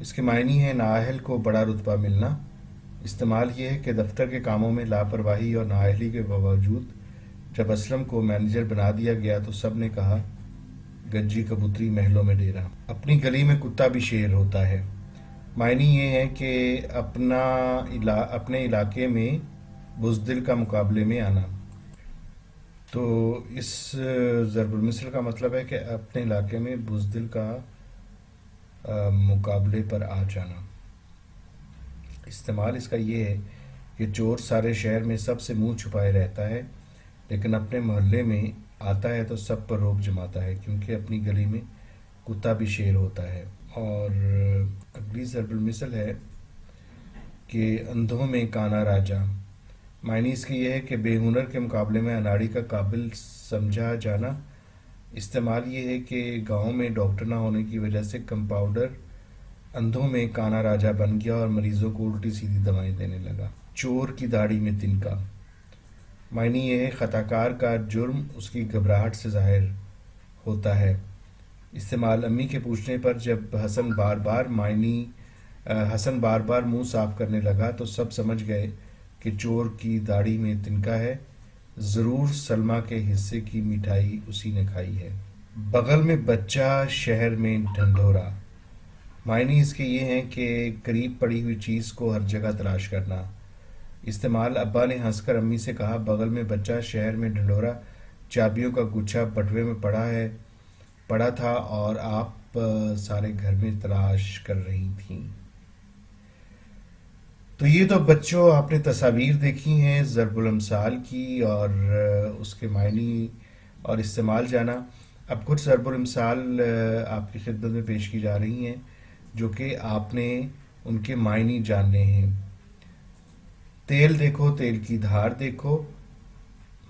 اس کے معنی ہے نااہل کو بڑا رتبہ ملنا. استعمال یہ ہے کہ دفتر کے کاموں میں لاپرواہی اور نااہلی کے باوجود جب اسلم کو مینیجر بنا دیا گیا تو سب نے کہا گجی کبوتری محلوں میں ڈیرا. اپنی گلی میں کتا بھی شیر ہوتا ہے. معنی یہ ہے کہ اپنے علاقے میں بزدل کا مقابلے میں آنا. تو اس ضرب المثل کا مطلب ہے کہ اپنے علاقے میں بزدل کا مقابلے پر آ جانا. استعمال اس کا یہ ہے کہ چور سارے شہر میں سب سے منہ چھپائے رہتا ہے لیکن اپنے محلے میں آتا ہے تو سب پر روک جماتا ہے کیونکہ اپنی گلی میں کتا بھی شیر ہوتا ہے. اور اگلی ضرب المثل ہے کہ اندھوں میں کانا راجا. معنی اس کی یہ ہے کہ بے ہنر کے مقابلے میں اناڑی کا قابل سمجھا جانا. استعمال یہ ہے کہ گاؤں میں ڈاکٹر نہ ہونے کی وجہ سے کمپاؤنڈر اندھوں میں کانا راجا بن گیا اور مریضوں کو الٹی سیدھی دوائیں دینے لگا. چور کی داڑھی میں تنکا. معنی یہ ہے خطاکار کا جرم اس کی گھبراہٹ سے ظاہر ہوتا ہے. استعمال امی کے پوچھنے پر جب حسن بار بار منہ صاف کرنے لگا تو سب سمجھ گئے کہ چور کی داڑھی میں تنکا ہے. ضرور سلمہ کے حصے کی مٹھائی اسی نے کھائی ہے. بغل میں بچہ شہر میں ڈھنڈورا. معنی اس کے یہ ہیں کہ قریب پڑی ہوئی چیز کو ہر جگہ تلاش کرنا. استعمال ابا نے ہنس کر امی سے کہا بغل میں بچہ شہر میں ڈھنڈورا چابیوں کا گچھا بٹوے میں پڑا تھا اور آپ سارے گھر میں تلاش کر رہی تھیں. تو یہ تو بچوں آپ نے تصاویر دیکھی ہیں ضرب الامثال کی اور اس کے معنی اور استعمال جانا. اب کچھ ضرب الامثال آپ کی خدمت میں پیش کی جا رہی ہیں جو کہ آپ نے ان کے معنی جاننے ہیں. تیل دیکھو تیل کی دھار دیکھو.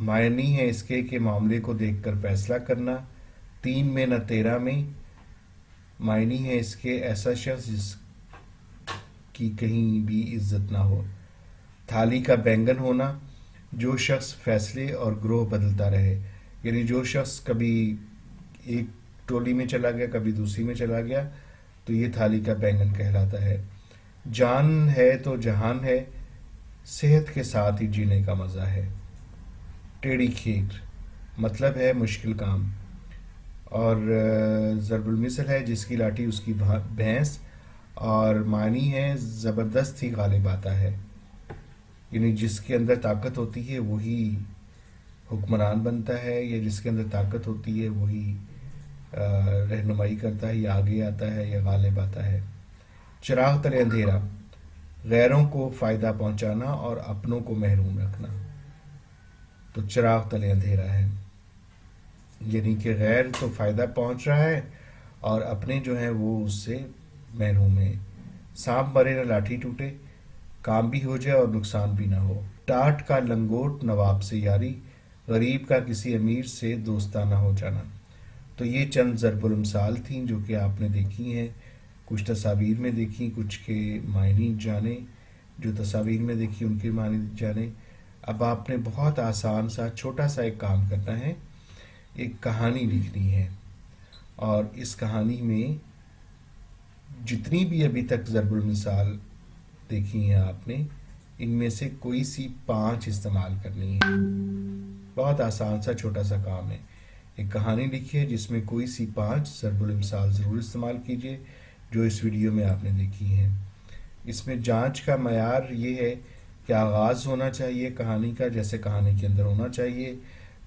معنی ہے اس کے کہ معاملے کو دیکھ کر فیصلہ کرنا. 3 میں نہ 13 میں. معنی ہے اس کے ایسا شخص جس کی کہیں بھی عزت نہ ہو. تھالی کا بینگن ہونا. جو شخص فیصلے اور گروہ بدلتا رہے یعنی جو شخص کبھی ایک ٹولی میں چلا گیا کبھی دوسری میں چلا گیا تو یہ تھالی کا بینگن کہلاتا ہے. جان ہے تو جہان ہے. صحت کے ساتھ ہی جینے کا مزہ ہے. ٹیڑھی کھیر مطلب ہے مشکل کام. اور ضرب المثل ہے جس کی لاٹھی اس کی بھینس. اور معنی ہے زبردست ہی غالب آتا ہے یعنی جس کے اندر طاقت ہوتی ہے وہی حکمران بنتا ہے یا جس کے اندر طاقت ہوتی ہے وہی رہنمائی کرتا ہے یا آگے آتا ہے یا غالب آتا ہے. چراغ تلے اندھیرا. غیروں کو فائدہ پہنچانا اور اپنوں کو محروم رکھنا. تو چراغ تلے اندھیرا ہے یعنی کہ غیر تو فائدہ پہنچ رہا ہے اور اپنے جو ہیں وہ اس سے محروم ہیں. سانپ مرے نہ لاٹھی ٹوٹے. کام بھی ہو جائے اور نقصان بھی نہ ہو. ٹاٹ کا لنگوٹ نواب سے یاری. غریب کا کسی امیر سے دوستانہ ہو جانا. تو یہ چند ضرب الامثال تھیں جو کہ آپ نے دیکھی ہیں. کچھ تصاویر میں دیکھی کچھ کے معنی جانے. جو تصاویر میں دیکھی ان کے معنی جانے. اب آپ نے بہت آسان سا چھوٹا سا ایک کام کرنا ہے. ایک کہانی لکھنی ہے اور اس کہانی میں جتنی بھی ابھی تک ضرب المثال دیکھی ہیں آپ نے ان میں سے کوئی سی 5 استعمال کرنی ہے. بہت آسان سا چھوٹا سا کام ہے. ایک کہانی لکھیے جس میں کوئی سی 5 ضرب الامثال ضرور استعمال کیجیے جو اس ویڈیو میں آپ نے دیکھی ہیں. اس میں جانچ کا معیار یہ ہے کہ آغاز ہونا چاہیے کہانی کا جیسے کہانی کے اندر ہونا چاہیے.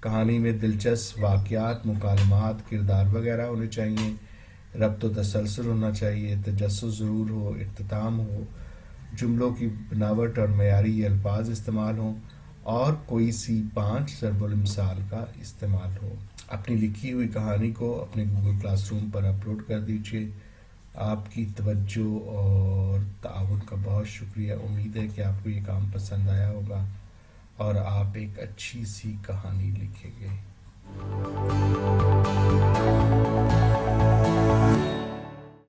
کہانی میں دلچسپ واقعات مکالمات کردار وغیرہ ہونے چاہیے. ربط و تسلسل ہونا چاہیے. تجسس ضرور ہو. اختتام ہو. جملوں کی بناوٹ اور معیاری الفاظ استعمال ہوں اور کوئی سی 5 ضرب الامثال کا استعمال ہو. اپنی لکھی ہوئی کہانی کو اپنے گوگل کلاس روم پر اپلوڈ کر دیجیے. آپ کی توجہ اور تعاون کا بہت شکریہ. امید ہے کہ آپ کو یہ کام پسند آیا ہوگا اور آپ ایک اچھی سی کہانی لکھیں گے.